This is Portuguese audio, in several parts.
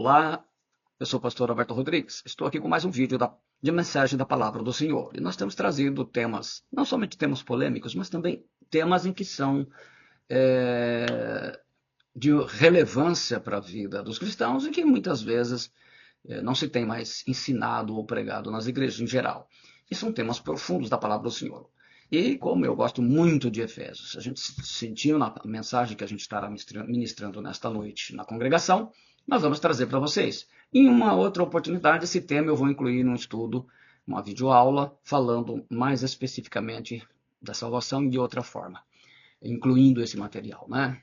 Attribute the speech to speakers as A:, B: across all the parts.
A: Olá, eu sou o pastor Alberto Rodrigues. Estou aqui com mais um vídeo de mensagem da Palavra do Senhor. E nós temos trazido temas, não somente temas polêmicos, mas também temas em que são de relevância para a vida dos cristãos e que muitas vezes não se tem mais ensinado ou pregado nas igrejas em geral. E são temas profundos da Palavra do Senhor. E como eu gosto muito de Efésios, a gente sentiu na mensagem que a gente estará ministrando nesta noite na congregação, nós vamos trazer para vocês. Em uma outra oportunidade, esse tema eu vou incluir num estudo, uma videoaula, falando mais especificamente da salvação de outra forma, incluindo esse material, né?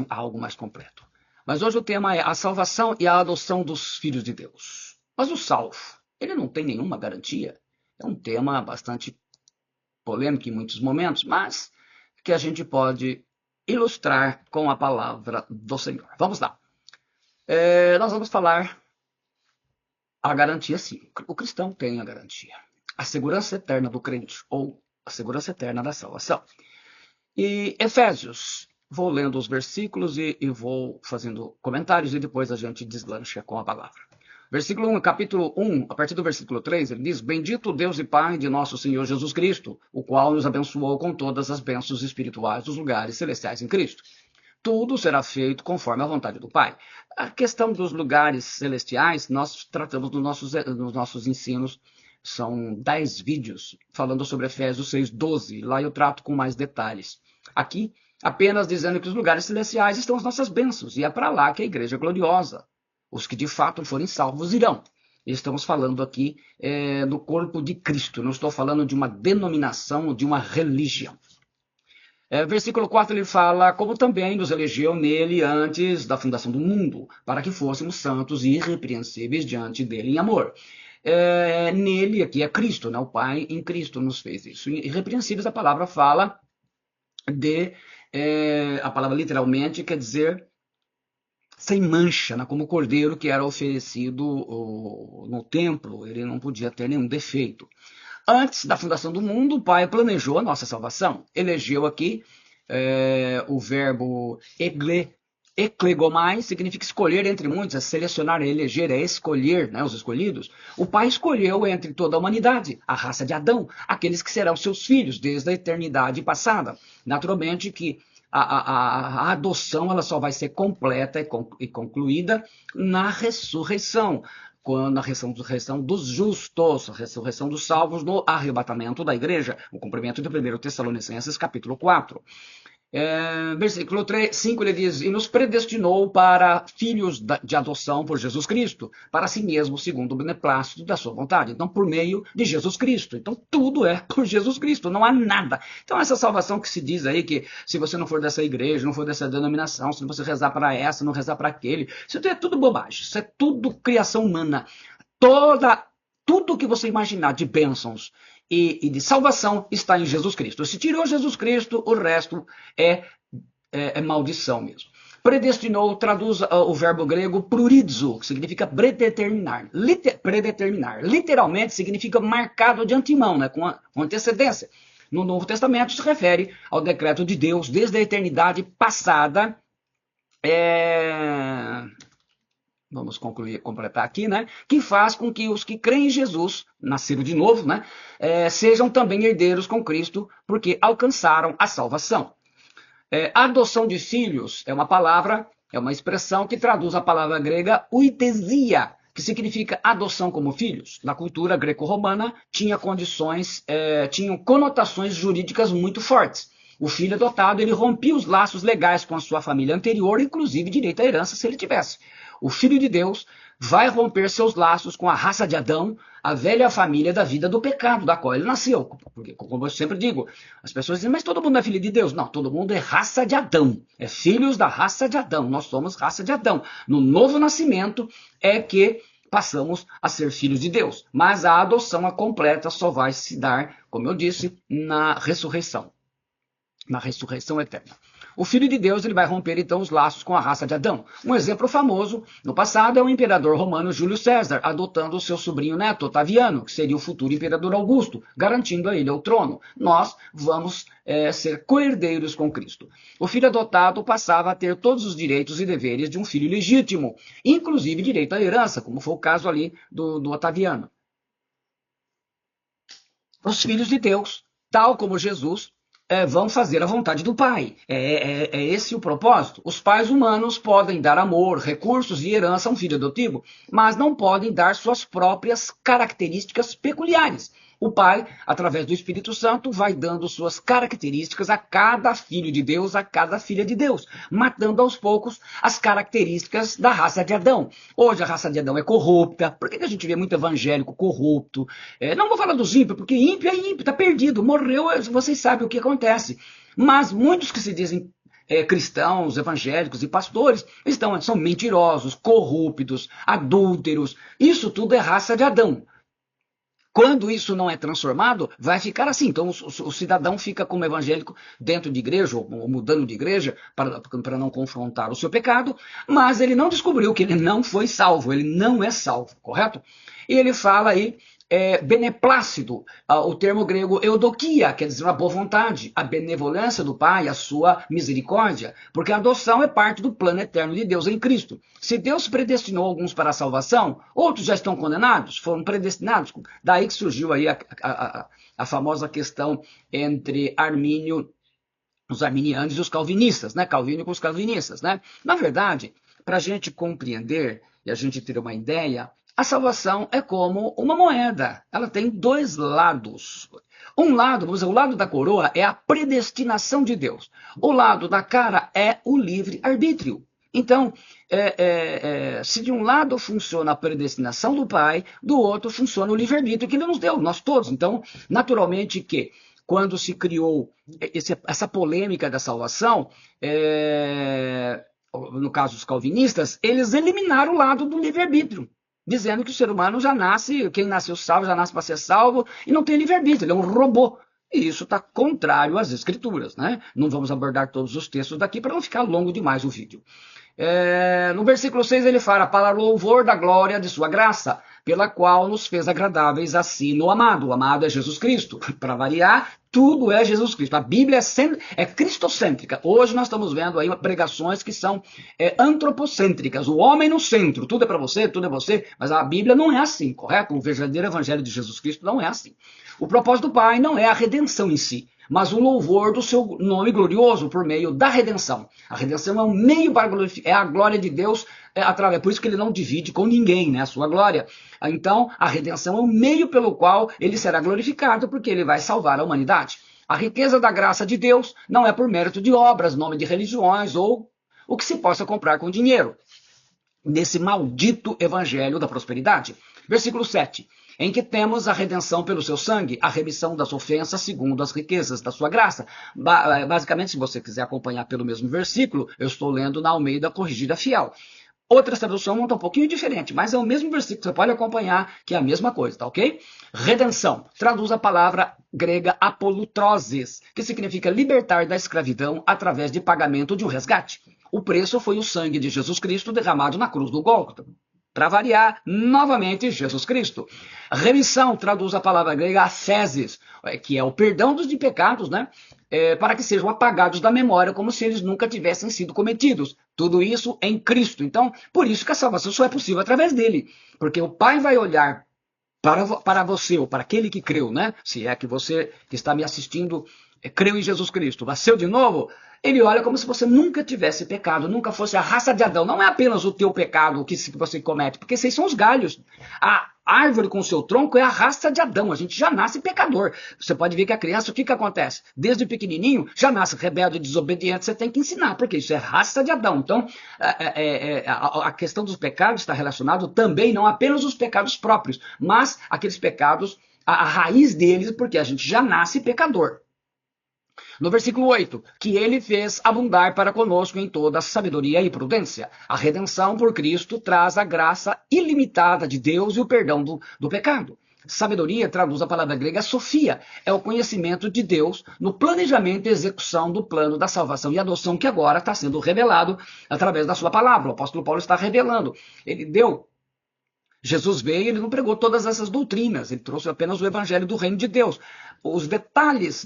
A: Algo mais completo. Mas hoje o tema é a salvação e a adoção dos filhos de Deus. Mas o salvo, ele não tem nenhuma garantia. É um tema bastante polêmico em muitos momentos, mas que a gente pode ilustrar com a palavra do Senhor. Vamos lá. Nós vamos falar a garantia, sim. O cristão tem a garantia. A segurança eterna do crente, ou a segurança eterna da salvação. E Efésios, vou lendo os versículos e vou fazendo comentários e depois a gente deslancha com a palavra. Versículo 1, capítulo 1, a partir do versículo 3, ele diz: Bendito Deus e Pai de nosso Senhor Jesus Cristo, o qual nos abençoou com todas as bênçãos espirituais dos lugares celestiais em Cristo. Tudo será feito conforme a vontade do Pai. A questão dos lugares celestiais, nós tratamos nos nossos ensinos, são 10 vídeos falando sobre Efésios 6:12. Lá eu trato com mais detalhes. Aqui, apenas dizendo que os lugares celestiais estão as nossas bênçãos, e é para lá que a igreja é gloriosa. Os que de fato forem salvos irão. Estamos falando aqui do corpo de Cristo, não estou falando de uma denominação, de uma religião. Versículo 4 ele fala: como também nos elegeu nele antes da fundação do mundo, para que fôssemos santos e irrepreensíveis diante dele em amor. Nele, aqui é Cristo, né? O Pai em Cristo nos fez isso. Irrepreensíveis, a palavra fala a palavra literalmente quer dizer sem mancha, né? Como o cordeiro que era oferecido no templo, ele não podia ter nenhum defeito. Antes da fundação do mundo, o Pai planejou a nossa salvação. Elegeu aqui o verbo eklegomai, significa escolher entre muitos, é selecionar, é eleger, é escolher, né, os escolhidos. O Pai escolheu entre toda a humanidade, a raça de Adão, aqueles que serão seus filhos desde a eternidade passada. Naturalmente que a adoção ela só vai ser completa e concluída na ressurreição, quando a ressurreição dos justos, a ressurreição dos salvos no arrebatamento da igreja, o cumprimento de 1 Tessalonicenses capítulo 4. Versículo 5 ele diz: e nos predestinou para filhos de adoção por Jesus Cristo, para si mesmo, segundo o beneplácito da sua vontade. Então, por meio de Jesus Cristo. Então, tudo é por Jesus Cristo, não há nada. Então, essa salvação que se diz aí, que se você não for dessa igreja, não for dessa denominação, se você rezar para essa, não rezar para aquele, isso é tudo bobagem, isso é tudo criação humana. Tudo que você imaginar de bênçãos e de salvação está em Jesus Cristo. Se tirou Jesus Cristo, o resto é maldição mesmo. Predestinou, traduz o verbo grego pruridzo, que significa predeterminar. Predeterminar. Literalmente significa marcado de antemão, né, com antecedência. No Novo Testamento se refere ao decreto de Deus desde a eternidade passada. Vamos completar aqui, né? Que faz com que os que creem em Jesus, nasceram de novo, né? Sejam também herdeiros com Cristo, porque alcançaram a salvação. Adoção de filhos é uma palavra, é uma expressão que traduz a palavra grega uitesia, que significa adoção como filhos. Na cultura greco-romana tinham conotações jurídicas muito fortes. O filho adotado ele rompia os laços legais com a sua família anterior, inclusive direito à herança se ele tivesse. O Filho de Deus vai romper seus laços com a raça de Adão, a velha família da vida do pecado, da qual ele nasceu. Porque, como eu sempre digo, as pessoas dizem, mas todo mundo é filho de Deus. Não, todo mundo é raça de Adão. É filhos da raça de Adão. Nós somos raça de Adão. No novo nascimento é que passamos a ser filhos de Deus. Mas a adoção completa só vai se dar, como eu disse, na ressurreição. Na ressurreição eterna. O Filho de Deus ele vai romper então os laços com a raça de Adão. Um exemplo famoso no passado é o imperador romano Júlio César, adotando o seu sobrinho neto, Otaviano, que seria o futuro imperador Augusto, garantindo a ele o trono. Nós vamos ser co-herdeiros com Cristo. O filho adotado passava a ter todos os direitos e deveres de um filho legítimo, inclusive direito à herança, como foi o caso ali do Otaviano. Os filhos de Deus, tal como Jesus, vão fazer a vontade do Pai. É esse o propósito. Os pais humanos podem dar amor, recursos e herança a um filho adotivo, mas não podem dar suas próprias características peculiares. O Pai, através do Espírito Santo, vai dando suas características a cada filho de Deus, a cada filha de Deus, matando aos poucos as características da raça de Adão. Hoje a raça de Adão é corrupta. Por que a gente vê muito evangélico corrupto? Não vou falar dos ímpios, porque ímpio é ímpio, está perdido, morreu, vocês sabem o que acontece. Mas muitos que se dizem cristãos, evangélicos e pastores são mentirosos, corruptos, adúlteros. Isso tudo é raça de Adão. Quando isso não é transformado, vai ficar assim. Então o cidadão fica como evangélico dentro de igreja, ou mudando de igreja, para não confrontar o seu pecado, mas ele não descobriu que ele não foi salvo, ele não é salvo, correto? E ele fala aí, beneplácito, o termo grego eudokia, quer dizer uma boa vontade, a benevolência do Pai, a sua misericórdia, porque a adoção é parte do plano eterno de Deus em Cristo. Se Deus predestinou alguns para a salvação, outros já estão condenados, foram predestinados. Daí que surgiu aí a famosa questão entre os arminianos e os calvinistas, né? Calvino com os calvinistas, né? Na verdade, para a gente compreender e a gente ter uma ideia, a salvação é como uma moeda. Ela tem dois lados. Um lado, vamos dizer, o lado da coroa é a predestinação de Deus. O lado da cara é o livre-arbítrio. Então, se de um lado funciona a predestinação do Pai, do outro funciona o livre-arbítrio que Ele nos deu, nós todos. Então, naturalmente que quando se criou essa polêmica da salvação, no caso dos calvinistas, eles eliminaram o lado do livre-arbítrio, dizendo que o ser humano já nasce, quem nasceu salvo já nasce para ser salvo, e não tem livre-arbítrio, ele é um robô. E isso está contrário às escrituras, né? Não vamos abordar todos os textos daqui para não ficar longo demais o vídeo. No versículo 6 ele fala, para louvor da glória de sua graça, pela qual nos fez agradáveis assim no amado. O amado é Jesus Cristo. Para variar, tudo é Jesus Cristo. A Bíblia é cristocêntrica. Hoje nós estamos vendo aí pregações que são antropocêntricas. O homem no centro. Tudo é para você, tudo é você. Mas a Bíblia não é assim, correto? O verdadeiro evangelho de Jesus Cristo não é assim. O propósito do Pai não é a redenção em si, mas o louvor do seu nome glorioso por meio da redenção. A redenção é um meio para glorificar, é a glória de Deus, através, por isso que ele não divide com ninguém, né, a sua glória. Então, a redenção é um meio pelo qual ele será glorificado, porque ele vai salvar a humanidade. A riqueza da graça de Deus não é por mérito de obras, nome de religiões ou o que se possa comprar com dinheiro. Nesse maldito evangelho da prosperidade. Versículo 7. Em que temos a redenção pelo seu sangue, a remissão das ofensas segundo as riquezas da sua graça. Basicamente, se você quiser acompanhar pelo mesmo versículo, eu estou lendo na Almeida Corrigida Fiel. Outras traduções montam um pouquinho diferente, mas é o mesmo versículo, você pode acompanhar que é a mesma coisa, tá ok? Redenção, traduz a palavra grega apolutroses, que significa libertar da escravidão através de pagamento de um resgate. O preço foi o sangue de Jesus Cristo derramado na cruz do Gólgota. Para variar, novamente, Jesus Cristo. Remissão, traduz a palavra grega afeses, que é o perdão dos pecados, né? Para que sejam apagados da memória, como se eles nunca tivessem sido cometidos. Tudo isso em Cristo. Então, por isso que a salvação só é possível através dele. Porque o Pai vai olhar para você, ou para aquele que creu, né? Se é que você que está me assistindo creu em Jesus Cristo, nasceu de novo, ele olha como se você nunca tivesse pecado, nunca fosse a raça de Adão. Não é apenas o teu pecado que você comete, porque esses são os galhos. A árvore com o seu tronco é a raça de Adão, a gente já nasce pecador. Você pode ver que a criança, o que acontece? Desde pequenininho, já nasce rebelde, desobediente, você tem que ensinar, porque isso é raça de Adão. Então, a questão dos pecados está relacionado também, não apenas os pecados próprios, mas aqueles pecados, a raiz deles, porque a gente já nasce pecador. No versículo 8, que ele fez abundar para conosco em toda sabedoria e prudência. A redenção por Cristo traz a graça ilimitada de Deus e o perdão do pecado. Sabedoria traduz a palavra grega Sofia. É o conhecimento de Deus no planejamento e execução do plano da salvação e adoção que agora está sendo revelado através da sua palavra. O apóstolo Paulo está revelando. Jesus veio e ele não pregou todas essas doutrinas, ele trouxe apenas o evangelho do reino de Deus. Os detalhes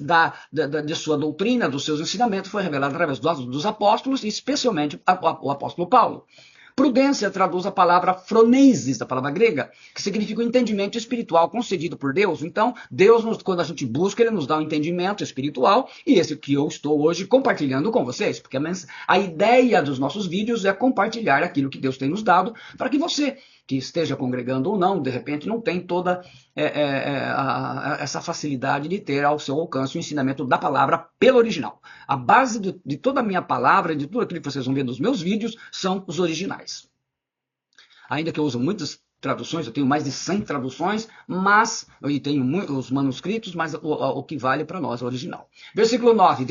A: de sua doutrina, dos seus ensinamentos, foi revelado através dos apóstolos, e especialmente o apóstolo Paulo. Prudência traduz a palavra phronesis, da palavra grega, que significa o entendimento espiritual concedido por Deus. Então, Deus, quando a gente busca, ele nos dá um entendimento espiritual, e esse que eu estou hoje compartilhando com vocês, porque a ideia dos nossos vídeos é compartilhar aquilo que Deus tem nos dado, para que você, que esteja congregando ou não, de repente não tem toda essa facilidade de ter ao seu alcance o ensinamento da palavra pelo original. A base de toda a minha palavra, de tudo aquilo que vocês vão ver nos meus vídeos, são os originais. Ainda que eu uso muitas traduções, eu tenho mais de 100 traduções, e tenho os manuscritos, mas o que vale para nós é o original. Versículo 9,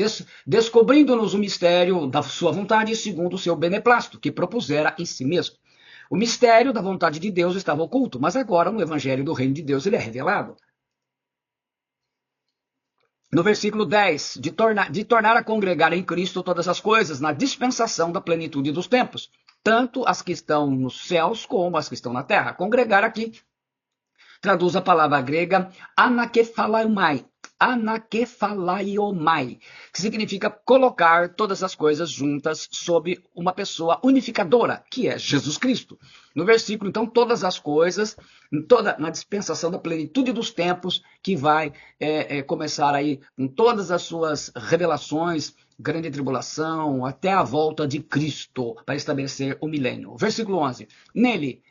A: descobrindo-nos o mistério da sua vontade segundo o seu beneplácito, que propusera em si mesmo. O mistério da vontade de Deus estava oculto, mas agora no evangelho do reino de Deus ele é revelado. No versículo 10, de tornar a congregar em Cristo todas as coisas, na dispensação da plenitude dos tempos, tanto as que estão nos céus como as que estão na terra. Congregar aqui traduz a palavra grega anakephalaiomai, que significa colocar todas as coisas juntas sob uma pessoa unificadora, que é Jesus Cristo. No versículo, então, todas as coisas, na dispensação da plenitude dos tempos, que vai começar aí com todas as suas revelações, grande tribulação, até a volta de Cristo, para estabelecer o milênio. Versículo 11. Nele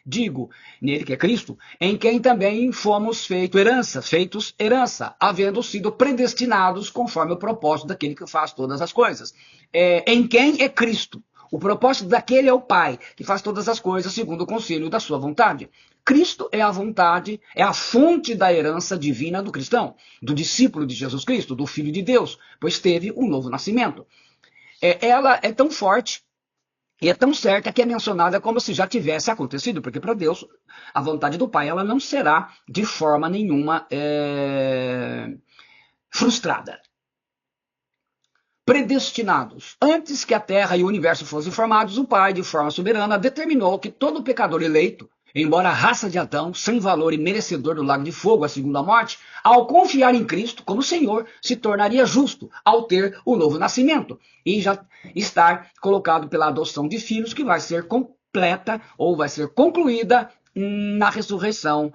A: que é Cristo, em quem também fomos feitos herança, havendo sido predestinados conforme o propósito daquele que faz todas as coisas. Em quem é Cristo. O propósito daquele é o Pai, que faz todas as coisas segundo o conselho da sua vontade. Cristo é a vontade, é a fonte da herança divina do cristão, do discípulo de Jesus Cristo, do Filho de Deus, pois teve um novo nascimento. Ela é tão forte e é tão certa que é mencionada como se já tivesse acontecido, porque para Deus a vontade do Pai ela não será de forma nenhuma frustrada. Predestinados. Antes que a terra e o universo fossem formados, o Pai, de forma soberana, determinou que todo pecador eleito, embora a raça de Adão, sem valor e merecedor do lago de fogo, a segunda morte, ao confiar em Cristo como Senhor, se tornaria justo ao ter o novo nascimento e já estar colocado pela adoção de filhos, que vai ser completa ou vai ser concluída na ressurreição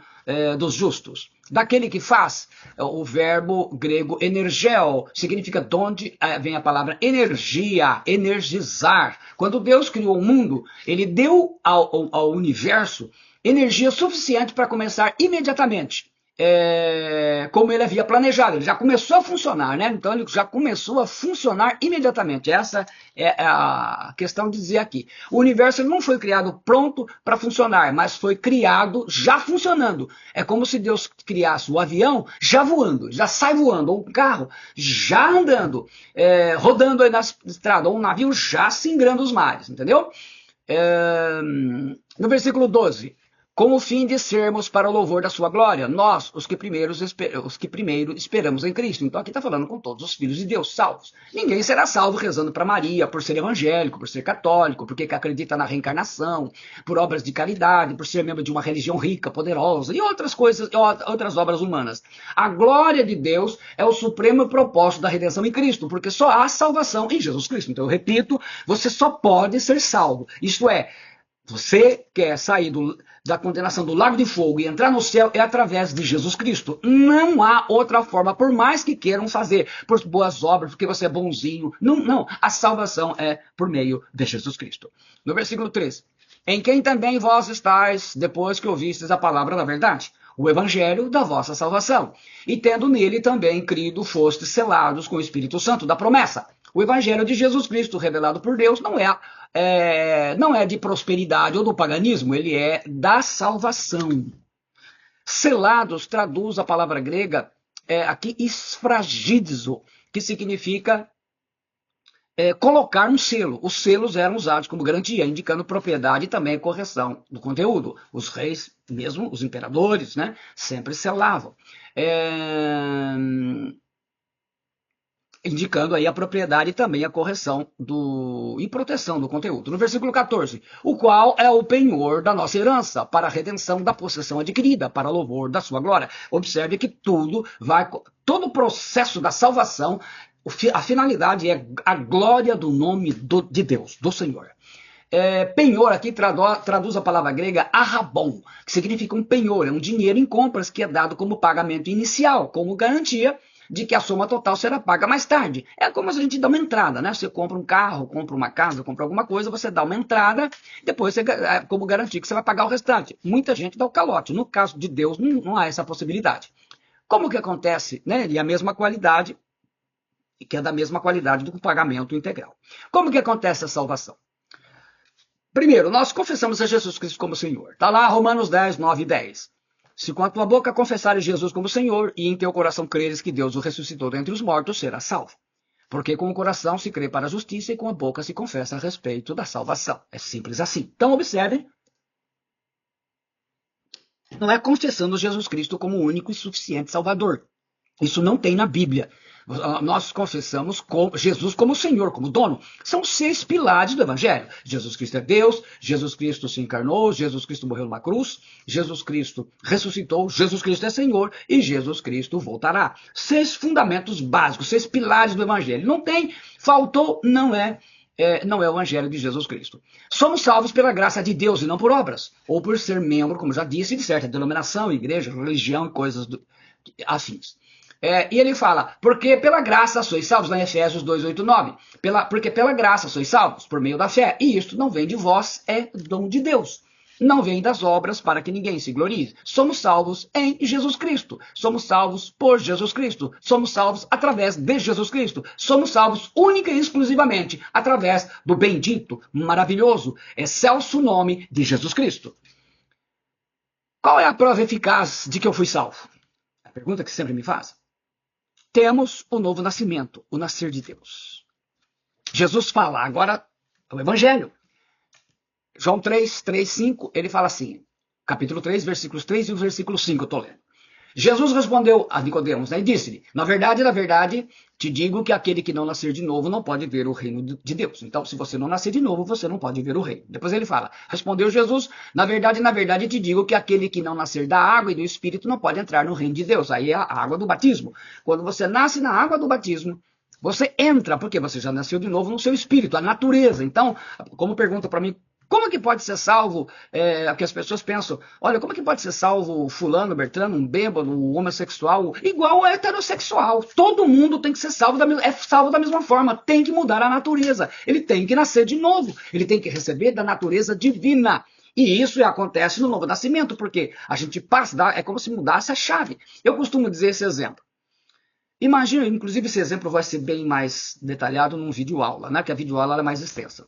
A: dos justos. Daquele que faz, o verbo grego energeo, significa de onde vem a palavra energia, energizar. Quando Deus criou o mundo, ele deu ao universo energia suficiente para começar imediatamente. Como ele havia planejado, ele já começou a funcionar, né? Então ele já começou a funcionar imediatamente. Essa é a questão de dizer aqui. O universo não foi criado pronto para funcionar, mas foi criado já funcionando. É como se Deus criasse o avião já voando, já sai voando, ou um carro já andando, rodando aí na estrada, ou um navio já singrando os mares, entendeu? No versículo 12. Com o fim de sermos para o louvor da sua glória, nós, os que primeiro esperamos em Cristo. Então aqui está falando com todos os filhos de Deus, salvos. Ninguém será salvo rezando para Maria, por ser evangélico, por ser católico, porque acredita na reencarnação, por obras de caridade, por ser membro de uma religião rica, poderosa, e outras coisas, outras obras humanas. A glória de Deus é o supremo propósito da redenção em Cristo, porque só há salvação em Jesus Cristo. Então eu repito, você só pode ser salvo. Isto é, você quer sair da condenação do lago de fogo e entrar no céu, é através de Jesus Cristo. Não há outra forma, por mais que queiram fazer por boas obras, porque você é bonzinho. Não. A salvação é por meio de Jesus Cristo. No versículo 3. Em quem também vós estáis, depois que ouvistes a palavra da verdade, o evangelho da vossa salvação. E tendo nele também crido, fostes selados com o Espírito Santo da promessa. O evangelho de Jesus Cristo, revelado por Deus, não é de prosperidade ou do paganismo, ele é da salvação. Selados traduz a palavra grega aqui esfragidzo, que significa colocar um selo. Os selos eram usados como garantia, indicando propriedade e também correção do conteúdo. Os reis, mesmo os imperadores, né, sempre selavam. Indicando aí a propriedade e também a correção e proteção do conteúdo. No versículo 14, o qual é o penhor da nossa herança, para a redenção da possessão adquirida, para louvor da sua glória. Observe que todo o processo da salvação, a finalidade é a glória do nome de Deus, do Senhor. Penhor aqui traduz a palavra grega arrabon, que significa um penhor, é um dinheiro em compras que é dado como pagamento inicial, como garantia de que a soma total será paga mais tarde. É como se a gente dá uma entrada, né? Você compra um carro, compra uma casa, compra alguma coisa, você dá uma entrada, depois você, como garantir que você vai pagar o restante. Muita gente dá o calote. No caso de Deus, não há essa possibilidade. Como que acontece, né? E a mesma qualidade, que é da mesma qualidade do pagamento integral. Como que acontece a salvação? Primeiro, nós confessamos a Jesus Cristo como Senhor. Está lá Romanos 10, 9 e 10. Se com a tua boca confessares Jesus como Senhor e em teu coração creres que Deus o ressuscitou dentre os mortos, serás salvo. Porque com o coração se crê para a justiça e com a boca se confessa a respeito da salvação. É simples assim. Então observem, não é confessando Jesus Cristo como o único e suficiente Salvador. Isso não tem na Bíblia. Nós confessamos Jesus como Senhor, como dono. São 6 pilares do Evangelho. Jesus Cristo é Deus, Jesus Cristo se encarnou, Jesus Cristo morreu numa cruz, Jesus Cristo ressuscitou, Jesus Cristo é Senhor e Jesus Cristo voltará. 6 fundamentos básicos, 6 pilares do Evangelho. Não tem, faltou, não é o Evangelho de Jesus Cristo. Somos salvos pela graça de Deus e não por obras, ou por ser membro, como já disse, de certa denominação, igreja, religião e coisas afins. E ele fala, porque pela graça sois salvos, lá em Efésios 2, 8, 9. Porque pela graça sois salvos, por meio da fé. E isto não vem de vós, é dom de Deus. Não vem das obras para que ninguém se glorie. Somos salvos em Jesus Cristo. Somos salvos por Jesus Cristo. Somos salvos através de Jesus Cristo. Somos salvos única e exclusivamente através do bendito, maravilhoso, excelso nome de Jesus Cristo. Qual é a prova eficaz de que eu fui salvo? A pergunta que sempre me faz. Temos o novo nascimento, o nascer de Deus. Jesus fala, agora, o Evangelho. João 3, 3, 5, ele fala assim, capítulo 3, versículos 3 e o versículo 5, eu estou lendo. Jesus respondeu a Nicodemos, né, e disse-lhe, na verdade, te digo que aquele que não nascer de novo não pode ver o reino de Deus. Então, se você não nascer de novo, você não pode ver o reino. Depois ele fala, respondeu Jesus, na verdade, te digo que aquele que não nascer da água e do Espírito não pode entrar no reino de Deus. Aí é a água do batismo. Quando você nasce na água do batismo, você entra, porque você já nasceu de novo no seu espírito, a natureza. Então, como pergunta para mim, como que pode ser salvo, que as pessoas pensam, olha, como que pode ser salvo fulano, Bertrano, um bêbado, um homossexual, igual o heterossexual. Todo mundo tem que ser salvo, salvo da mesma forma, tem que mudar a natureza, ele tem que nascer de novo, ele tem que receber da natureza divina. E isso acontece no novo nascimento, porque a gente passa, é como se mudasse a chave. Eu costumo dizer esse exemplo. Imagina, inclusive esse exemplo vai ser bem mais detalhado num vídeo aula, né? Que a vídeo aula é mais extensa.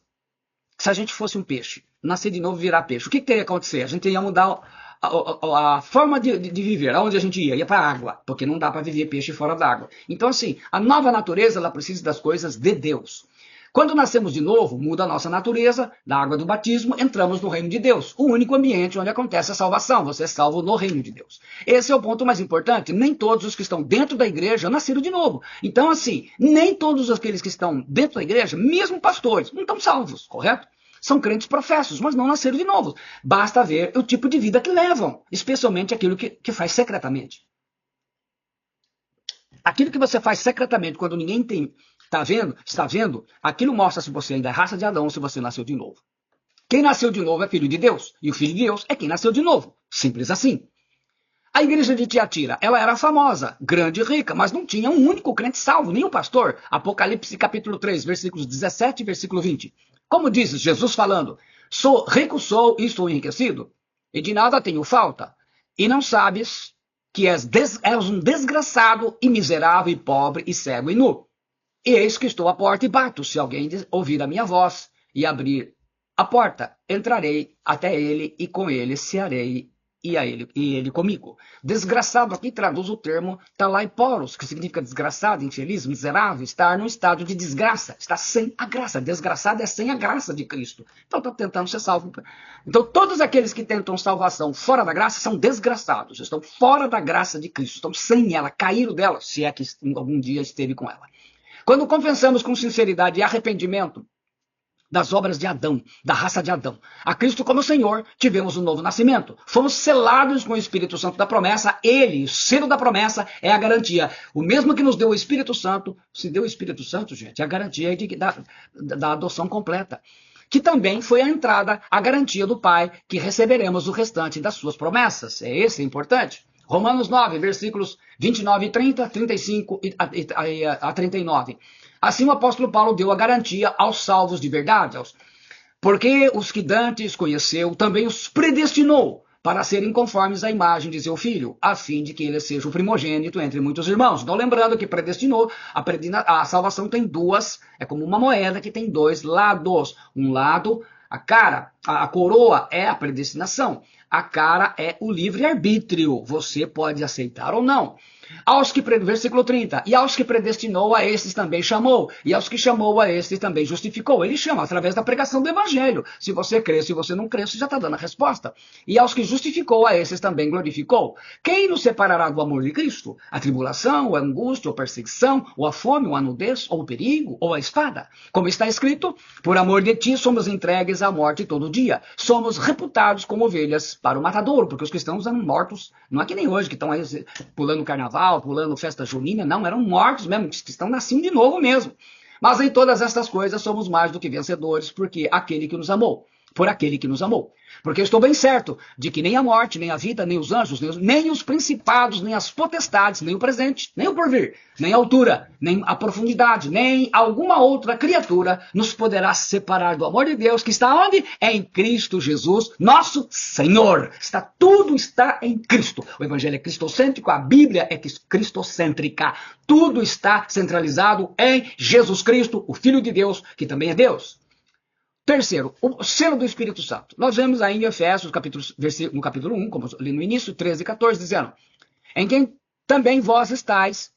A: Se a gente fosse um peixe, nascer de novo e virar peixe, o que teria que acontecer? A gente ia mudar a forma de viver. Aonde a gente ia? Ia para a água, porque não dá para viver peixe fora da água. Então, assim, a nova natureza, ela precisa das coisas de Deus. Quando nascemos de novo, muda a nossa natureza, da água do batismo, entramos no reino de Deus. O único ambiente onde acontece a salvação. Você é salvo no reino de Deus. Esse é o ponto mais importante. Nem todos os que estão dentro da igreja nasceram de novo. Então, assim, nem todos aqueles que estão dentro da igreja, mesmo pastores, não estão salvos, correto? São crentes professos, mas não nasceram de novo. Basta ver o tipo de vida que levam, especialmente aquilo que faz secretamente. Aquilo que você faz secretamente, quando ninguém está vendo, aquilo mostra se você ainda é raça de Adão ou se você nasceu de novo. Quem nasceu de novo é filho de Deus, e o filho de Deus é quem nasceu de novo. Simples assim. A igreja de Tiatira, ela era famosa, grande e rica, mas não tinha um único crente salvo, nenhum pastor. Apocalipse capítulo 3, versículos 17 e versículo 20. Como diz Jesus falando, rico sou e estou enriquecido, e de nada tenho falta, e não sabes que és um desgraçado e miserável e pobre e cego e nu. E eis que estou à porta e bato, se alguém ouvir a minha voz e abrir a porta, entrarei até ele e com ele cearei e ele comigo. Desgraçado aqui traduz o termo talaiporos, que significa desgraçado, infeliz, miserável, estar num estado de desgraça, está sem a graça. Desgraçado é sem a graça de Cristo. Então está tentando ser salvo. Então todos aqueles que tentam salvação fora da graça são desgraçados, estão fora da graça de Cristo, estão sem ela, caíram dela, se é que algum dia esteve com ela. Quando confessamos com sinceridade e arrependimento das obras de Adão, da raça de Adão, a Cristo como Senhor, tivemos um novo nascimento. Fomos selados com o Espírito Santo da promessa. Ele, o selo da promessa, é a garantia. O mesmo que nos deu o Espírito Santo, se deu o Espírito Santo, gente, é a garantia da adoção completa. Que também foi a entrada, a garantia do Pai, que receberemos o restante das suas promessas. Esse é importante. Romanos 9, versículos 29 e 30, 35 a 39. Assim o apóstolo Paulo deu a garantia aos salvos de verdade, porque os que dantes conheceu, também os predestinou para serem conformes à imagem de seu filho, a fim de que ele seja o primogênito entre muitos irmãos. Então lembrando que predestinou, a salvação tem duas, é como uma moeda que tem dois lados. Um lado, a cara, a coroa é a predestinação, a cara é o livre-arbítrio, você pode aceitar ou não. Versículo 30, e aos que predestinou, a estes também chamou, e aos que chamou, a estes também justificou. Ele chama através da pregação do evangelho. Se você crê, se você não crê, você já está dando a resposta. E aos que justificou, a estes também glorificou. Quem nos separará do amor de Cristo? A tribulação, ou a angústia, ou a perseguição, ou a fome, ou a nudez, ou o perigo, ou a espada? Como está escrito, por amor de ti somos entregues à morte todo dia. Somos reputados como ovelhas para o matadouro, porque os cristãos eram mortos, não é que nem hoje, que estão aí pulando carnaval, pulando festa junina, não, eram mortos mesmo, que estão nascendo de novo mesmo. Mas em todas estas coisas somos mais do que vencedores, porque aquele que nos amou, por aquele que nos amou. Porque eu estou bem certo de que nem a morte, nem a vida, nem os anjos, nem os principados, nem as potestades, nem o presente, nem o porvir, nem a altura, nem a profundidade, nem alguma outra criatura nos poderá separar do amor de Deus, que está onde? É em Cristo Jesus, nosso Senhor. Tudo está em Cristo. O Evangelho é cristocêntrico, a Bíblia é cristocêntrica. Tudo está centralizado em Jesus Cristo, o Filho de Deus, que também é Deus. Terceiro, o selo do Espírito Santo. Nós vemos aí em Efésios, no capítulo 1, como ali no início, 13 e 14, dizendo: em quem também vós estáis,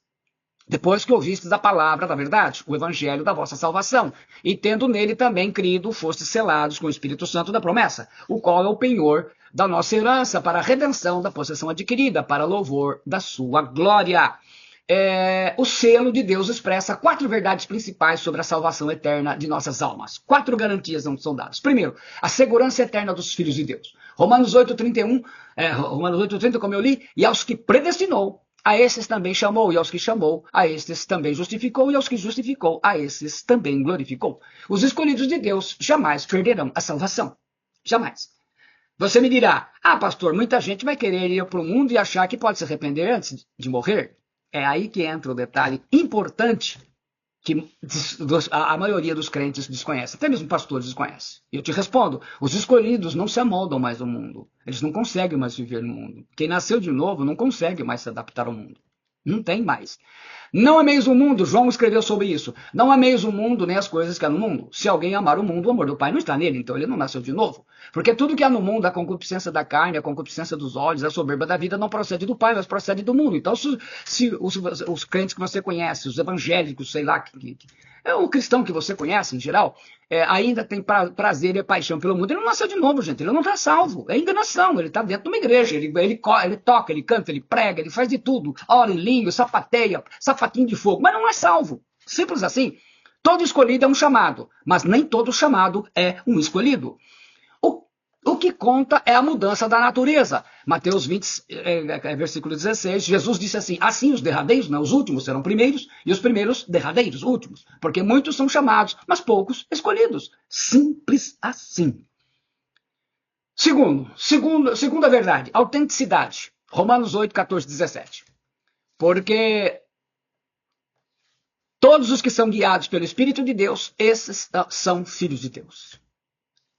A: depois que ouvistes a palavra da verdade, o evangelho da vossa salvação, e tendo nele também crido, fostes selados com o Espírito Santo da promessa, o qual é o penhor da nossa herança para a redenção da possessão adquirida, para louvor da sua glória. O selo de Deus expressa 4 verdades principais sobre a salvação eterna de nossas almas. 4 garantias não são dadas. Primeiro, a segurança eterna dos filhos de Deus. Romanos 8:31, Romanos 8:30, como eu li, e aos que predestinou, a esses também chamou, e aos que chamou, a esses também justificou, e aos que justificou, a esses também glorificou. Os escolhidos de Deus jamais perderão a salvação. Jamais. Você me dirá: pastor, muita gente vai querer ir para o mundo e achar que pode se arrepender antes de morrer. É aí que entra o detalhe importante que a maioria dos crentes desconhece, até mesmo pastores desconhecem. E eu te respondo: os escolhidos não se amoldam mais ao mundo. Eles não conseguem mais viver no mundo. Quem nasceu de novo não consegue mais se adaptar ao mundo. Não tem mais. Não ameis o mundo, João escreveu sobre isso. Não ameis o mundo nem as coisas que há no mundo. Se alguém amar o mundo, o amor do Pai não está nele, então ele não nasceu de novo. Porque tudo que há no mundo, a concupiscência da carne, a concupiscência dos olhos, a soberba da vida, não procede do Pai, mas procede do mundo. Então, se os crentes que você conhece, os evangélicos, sei lá, o cristão que você conhece em geral, ainda tem prazer e paixão pelo mundo, ele não nasceu de novo, gente. Ele não está salvo. É enganação. Ele está dentro de uma igreja. Ele toca, ele canta, ele prega, ele faz de tudo. Ora em língua, sapateia, sapatinho de fogo. Mas não é salvo. Simples assim. Todo escolhido é um chamado, mas nem todo chamado é um escolhido. O que conta é a mudança da natureza. Mateus 20, versículo 16, Jesus disse assim: assim os derradeiros, os últimos serão primeiros, e os primeiros derradeiros, últimos. Porque muitos são chamados, mas poucos escolhidos. Simples assim. Segunda verdade, autenticidade. Romanos 8, 14, 17. Porque todos os que são guiados pelo Espírito de Deus, esses são filhos de Deus.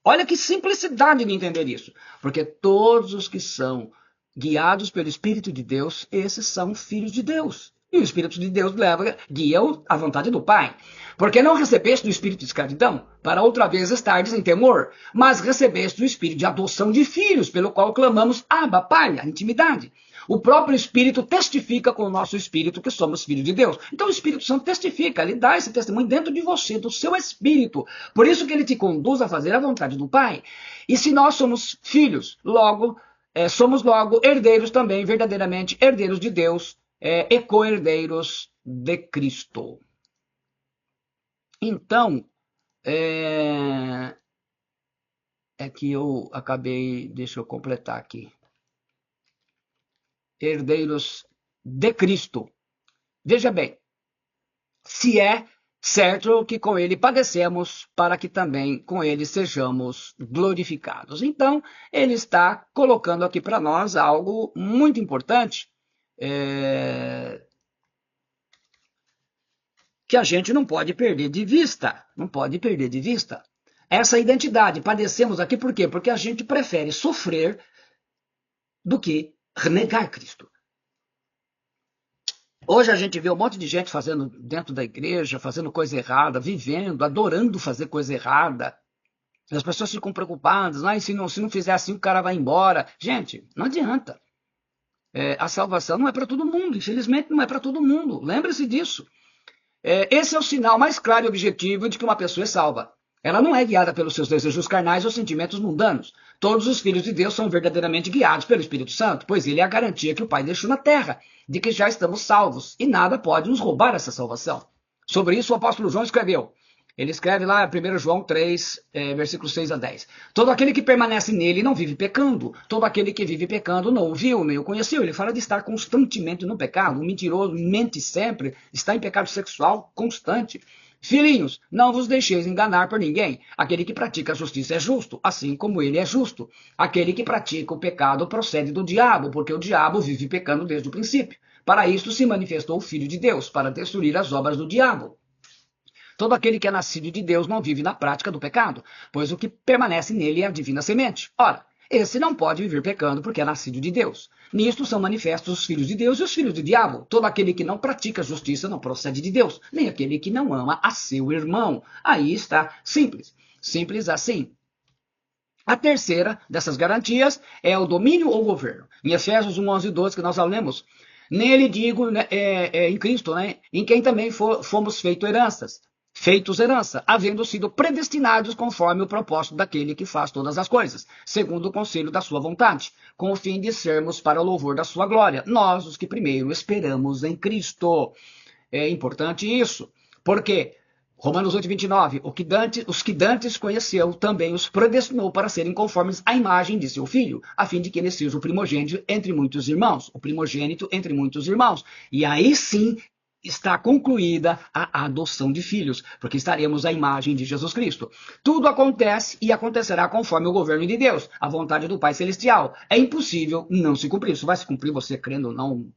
A: Olha que simplicidade de entender isso. Porque todos os que são guiados pelo Espírito de Deus, esses são filhos de Deus. E o Espírito de Deus guia-o à vontade do Pai. Porque não recebeste do espírito de escravidão, para outra vez estardes em temor, mas recebeste o espírito de adoção de filhos, pelo qual clamamos, Abba, Pai, a intimidade. O próprio Espírito testifica com o nosso espírito que somos filhos de Deus. Então o Espírito Santo testifica, ele dá esse testemunho dentro de você, do seu espírito. Por isso que ele te conduz a fazer a vontade do Pai. E se nós somos filhos, logo, somos logo herdeiros também, verdadeiramente herdeiros de Deus, e co-herdeiros de Cristo. Então, que eu acabei, deixa eu completar aqui. Herdeiros de Cristo. Veja bem, se é certo que com ele padecemos, para que também com ele sejamos glorificados. Então, ele está colocando aqui para nós algo muito importante, que a gente não pode perder de vista. Não pode perder de vista. Essa identidade, padecemos aqui por quê? Porque a gente prefere sofrer do que renegar Cristo. Hoje a gente vê um monte de gente fazendo dentro da igreja, fazendo coisa errada, vivendo, adorando fazer coisa errada. As pessoas ficam preocupadas, se não fizer assim o cara vai embora. Gente, não adianta. A salvação não é para todo mundo, infelizmente não é para todo mundo. Lembre-se disso. Esse é o sinal mais claro e objetivo de que uma pessoa é salva. Ela não é guiada pelos seus desejos carnais ou sentimentos mundanos. Todos os filhos de Deus são verdadeiramente guiados pelo Espírito Santo, pois ele é a garantia que o Pai deixou na terra, de que já estamos salvos, e nada pode nos roubar essa salvação. Sobre isso o apóstolo João escreveu. Ele escreve lá em 1 João 3, versículos 6 a 10. Todo aquele que permanece nele não vive pecando. Todo aquele que vive pecando não o viu, nem o conheceu. Ele fala de estar constantemente no pecado. O mentiroso mente sempre, está em pecado sexual constante. Filhinhos, não vos deixeis enganar por ninguém. Aquele que pratica a justiça é justo, assim como ele é justo. Aquele que pratica o pecado procede do diabo, porque o diabo vive pecando desde o princípio. Para isto se manifestou o Filho de Deus, para destruir as obras do diabo. Todo aquele que é nascido de Deus não vive na prática do pecado, pois o que permanece nele é a divina semente. Ora, esse não pode viver pecando porque é nascido de Deus. Nisto são manifestos os filhos de Deus e os filhos do diabo. Todo aquele que não pratica justiça não procede de Deus, nem aquele que não ama a seu irmão. Aí está, simples. Simples assim. A terceira dessas garantias é o domínio ou governo. Em Efésios 1, 11 e 12, que nós lemos, nele digo, em Cristo, em quem também fomos feitos herança, havendo sido predestinados conforme o propósito daquele que faz todas as coisas, segundo o conselho da sua vontade, com o fim de sermos para o louvor da sua glória, nós os que primeiro esperamos em Cristo. É importante isso, porque Romanos 8, 29, os que dantes conheceu, também os predestinou para serem conformes à imagem de seu filho, a fim de que ele seja o primogênito entre muitos irmãos, E aí sim, está concluída a adoção de filhos, porque estaremos à imagem de Jesus Cristo. Tudo acontece e acontecerá conforme o governo de Deus, a vontade do Pai Celestial. É impossível não se cumprir. Isso vai se cumprir você crendo ou não,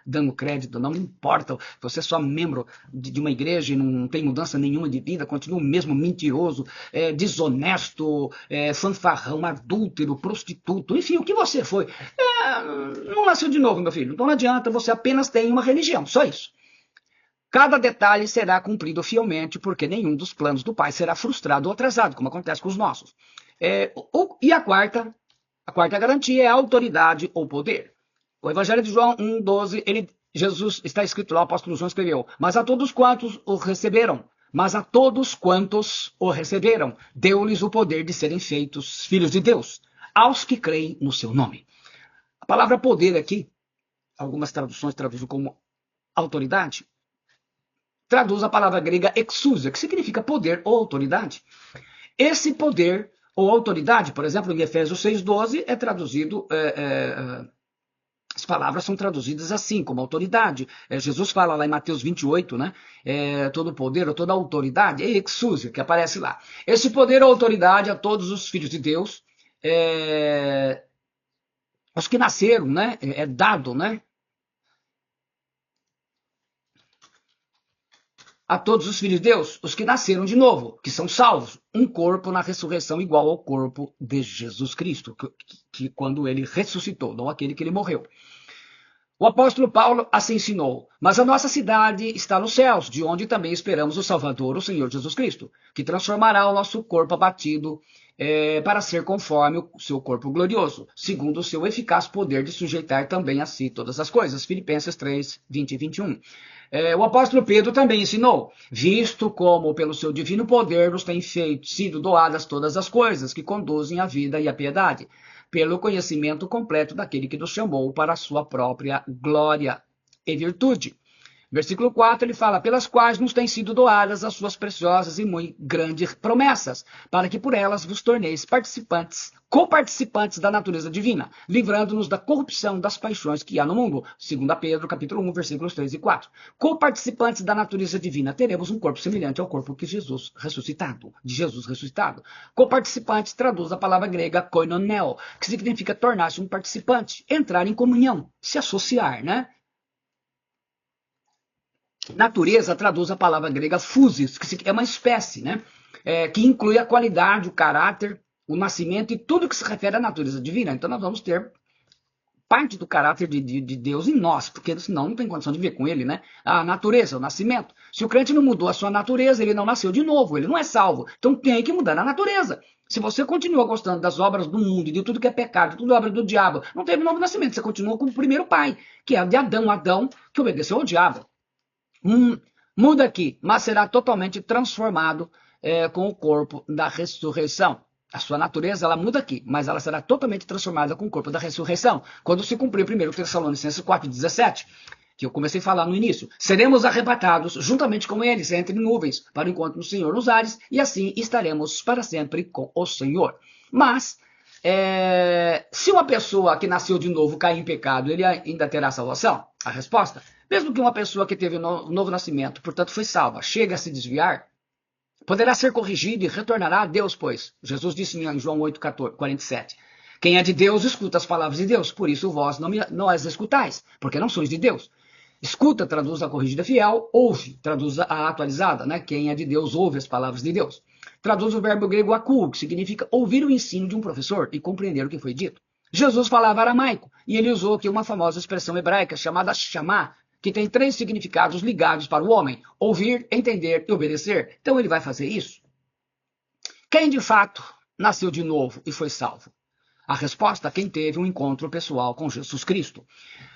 A: dando crédito, não importa. Você é só membro de uma igreja e não tem mudança nenhuma de vida, continua o mesmo mentiroso, desonesto, fanfarrão, adúltero, prostituto, enfim, o que você foi. Não nasceu de novo, meu filho. Então não adianta, você apenas tem uma religião, só isso. Cada detalhe será cumprido fielmente, porque nenhum dos planos do Pai será frustrado ou atrasado, como acontece com os nossos. E a quarta garantia é a autoridade ou poder. O Evangelho de João 1,12, Jesus, está escrito lá, o apóstolo João escreveu, mas a todos quantos o receberam, deu-lhes o poder de serem feitos filhos de Deus, aos que creem no seu nome. A palavra poder aqui, algumas traduções traduzem como autoridade, traduz a palavra grega exousia, que significa poder ou autoridade. Esse poder ou autoridade, por exemplo, em Efésios 6,12, é traduzido, as palavras são traduzidas assim, como autoridade. Jesus fala lá em Mateus 28, todo poder ou toda autoridade, é exousia, que aparece lá. Esse poder ou autoridade a todos os filhos de Deus, os que nasceram, é dado, a todos os filhos de Deus, os que nasceram de novo, que são salvos, um corpo na ressurreição igual ao corpo de Jesus Cristo, que quando ele ressuscitou, não aquele que ele morreu. O apóstolo Paulo assim ensinou, mas a nossa cidade está nos céus, de onde também esperamos o Salvador, o Senhor Jesus Cristo, que transformará o nosso corpo abatido para ser conforme o seu corpo glorioso, segundo o seu eficaz poder de sujeitar também a si todas as coisas. Filipenses 3, 20 e 21. O apóstolo Pedro também ensinou, visto como pelo seu divino poder nos têm sido doadas todas as coisas que conduzem à vida e à piedade, pelo conhecimento completo daquele que nos chamou para a sua própria glória e virtude. Versículo 4, ele fala, pelas quais nos têm sido doadas as suas preciosas e muito grandes promessas, para que por elas vos torneis participantes, coparticipantes da natureza divina, livrando-nos da corrupção das paixões que há no mundo. 2 Pedro, capítulo 1, versículos 3 e 4. Coparticipantes da natureza divina, teremos um corpo semelhante ao corpo de Jesus ressuscitado. Coparticipantes traduz a palavra grega koinoneo, que significa tornar-se um participante, entrar em comunhão, se associar, né? Natureza traduz a palavra grega physis, que é uma espécie, né? Que inclui a qualidade, o caráter, o nascimento e tudo que se refere à natureza divina. Então nós vamos ter parte do caráter de Deus em nós, porque senão não tem condição de viver com ele, né? A natureza, o nascimento. Se o crente não mudou a sua natureza, ele não nasceu de novo, ele não é salvo. Então tem que mudar a natureza. Se você continua gostando das obras do mundo e de tudo que é pecado, tudo obra do diabo, não teve novo nascimento. Você continua com o primeiro pai, que é de Adão. Adão que obedeceu ao diabo. Muda aqui, mas será totalmente transformado com o corpo da ressurreição. A sua natureza, ela muda aqui, mas ela será totalmente transformada com o corpo da ressurreição. Quando se cumprir 1 Tessalonicenses 4,17, que eu comecei a falar no início, seremos arrebatados juntamente com eles entre nuvens para o encontro do Senhor nos ares, e assim estaremos para sempre com o Senhor. Mas, se uma pessoa que nasceu de novo cair em pecado, ele ainda terá salvação? A resposta, mesmo que uma pessoa que teve um novo nascimento, portanto foi salva, chega a se desviar, poderá ser corrigido e retornará a Deus, pois Jesus disse em João 8,47, quem é de Deus escuta as palavras de Deus, por isso vós não as escutais, porque não sois de Deus. Escuta, traduz a corrigida fiel, ouve, traduz a atualizada, né? Quem é de Deus ouve as palavras de Deus. Traduz o verbo grego akou, que significa ouvir o ensino de um professor e compreender o que foi dito. Jesus falava aramaico, e ele usou aqui uma famosa expressão hebraica chamada chamá, que tem 3 significados ligados para o homem, ouvir, entender e obedecer. Então ele vai fazer isso. Quem de fato nasceu de novo e foi salvo? A resposta, quem teve um encontro pessoal com Jesus Cristo.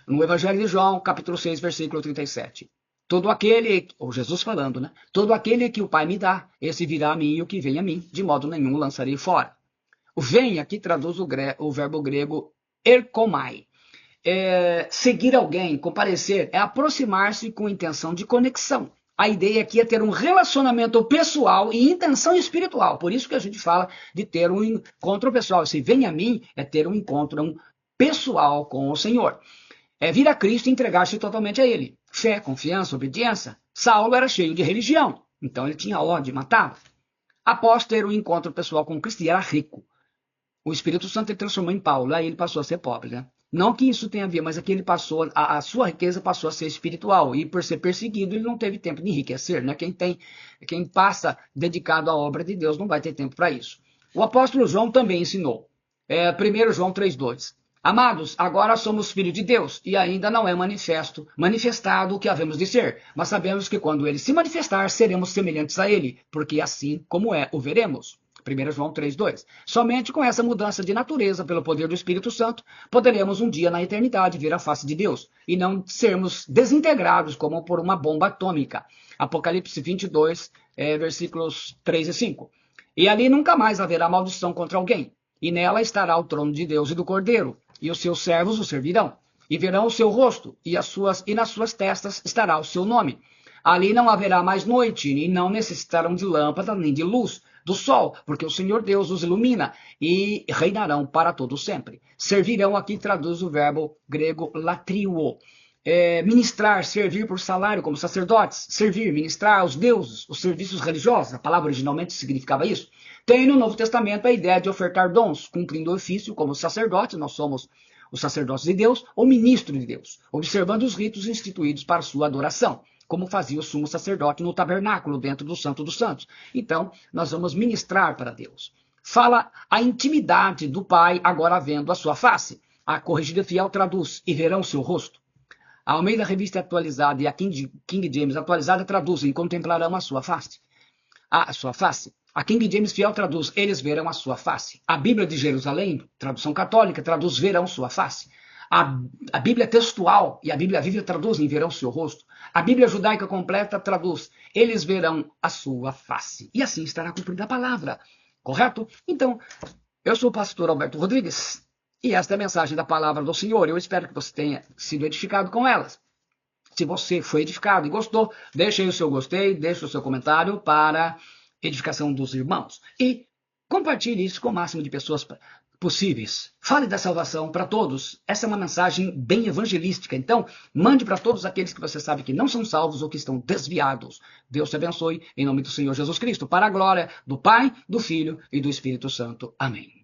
A: No Evangelho de João, capítulo 6, versículo 37. Todo aquele, ou Jesus falando, né? Todo aquele que o Pai me dá, esse virá a mim, e o que vem a mim, de modo nenhum lançarei fora. O vem aqui traduz o verbo grego erkomai. Seguir alguém, comparecer, é aproximar-se com intenção de conexão. A ideia aqui é ter um relacionamento pessoal e intenção espiritual. Por isso que a gente fala de ter um encontro pessoal. Se vem a mim, é ter um encontro pessoal com o Senhor. É vir a Cristo e entregar-se totalmente a Ele. Fé, confiança, obediência. Saulo era cheio de religião, então ele tinha ódio e matava. Após ter um encontro pessoal com Cristo, ele era rico. O Espírito Santo ele transformou em Paulo, aí ele passou a ser pobre, né? Não que isso tenha a ver, mas aqui ele passou, a sua riqueza passou a ser espiritual, e por ser perseguido ele não teve tempo de enriquecer, né? Quem passa dedicado à obra de Deus não vai ter tempo para isso. O apóstolo João também ensinou, 1 João 3,2. Amados, agora somos filhos de Deus, e ainda não é manifestado o que havemos de ser, mas sabemos que quando ele se manifestar, seremos semelhantes a ele, porque assim como o veremos. 1 João 3,2. Somente com essa mudança de natureza, pelo poder do Espírito Santo, poderemos um dia na eternidade ver a face de Deus, e não sermos desintegrados como por uma bomba atômica. Apocalipse 22, versículos 3 e 5. E ali nunca mais haverá maldição contra alguém, e nela estará o trono de Deus e do Cordeiro, e os seus servos o servirão, e verão o seu rosto, e nas suas testas estará o seu nome. Ali não haverá mais noite, e não necessitarão de lâmpada nem de luz do sol, porque o Senhor Deus os ilumina e reinarão para todo sempre. Servirão, aqui traduz o verbo grego latrio. Ministrar, servir por salário como sacerdotes, servir, ministrar aos deuses, os serviços religiosos, a palavra originalmente significava isso. Tem no Novo Testamento a ideia de ofertar dons, cumprindo o ofício como sacerdote, nós somos os sacerdotes de Deus, ou ministro de Deus, observando os ritos instituídos para sua adoração, como fazia o sumo sacerdote no tabernáculo, dentro do Santo dos Santos. Então, nós vamos ministrar para Deus. Fala a intimidade do Pai, agora vendo a sua face. A corrigida fiel traduz, e verão o seu rosto. A Almeida Revista Atualizada e a King James Atualizada traduzem: contemplarão a sua face. A sua face. A King James Fiel traduz: eles verão a sua face. A Bíblia de Jerusalém, tradução católica, traduz: verão sua face. A Bíblia textual e a Bíblia Viva traduzem: verão seu rosto. A Bíblia judaica completa traduz: eles verão a sua face. E assim estará cumprida a palavra. Correto? Então, eu sou o pastor Alberto Rodrigues e esta é a mensagem da palavra do Senhor. Eu espero que você tenha sido edificado com elas. Se você foi edificado e gostou, deixe aí o seu gostei, deixe o seu comentário para edificação dos irmãos. E compartilhe isso com o máximo de pessoas possíveis. Fale da salvação para todos. Essa é uma mensagem bem evangelística. Então, mande para todos aqueles que você sabe que não são salvos ou que estão desviados. Deus te abençoe em nome do Senhor Jesus Cristo, para a glória do Pai, do Filho e do Espírito Santo. Amém.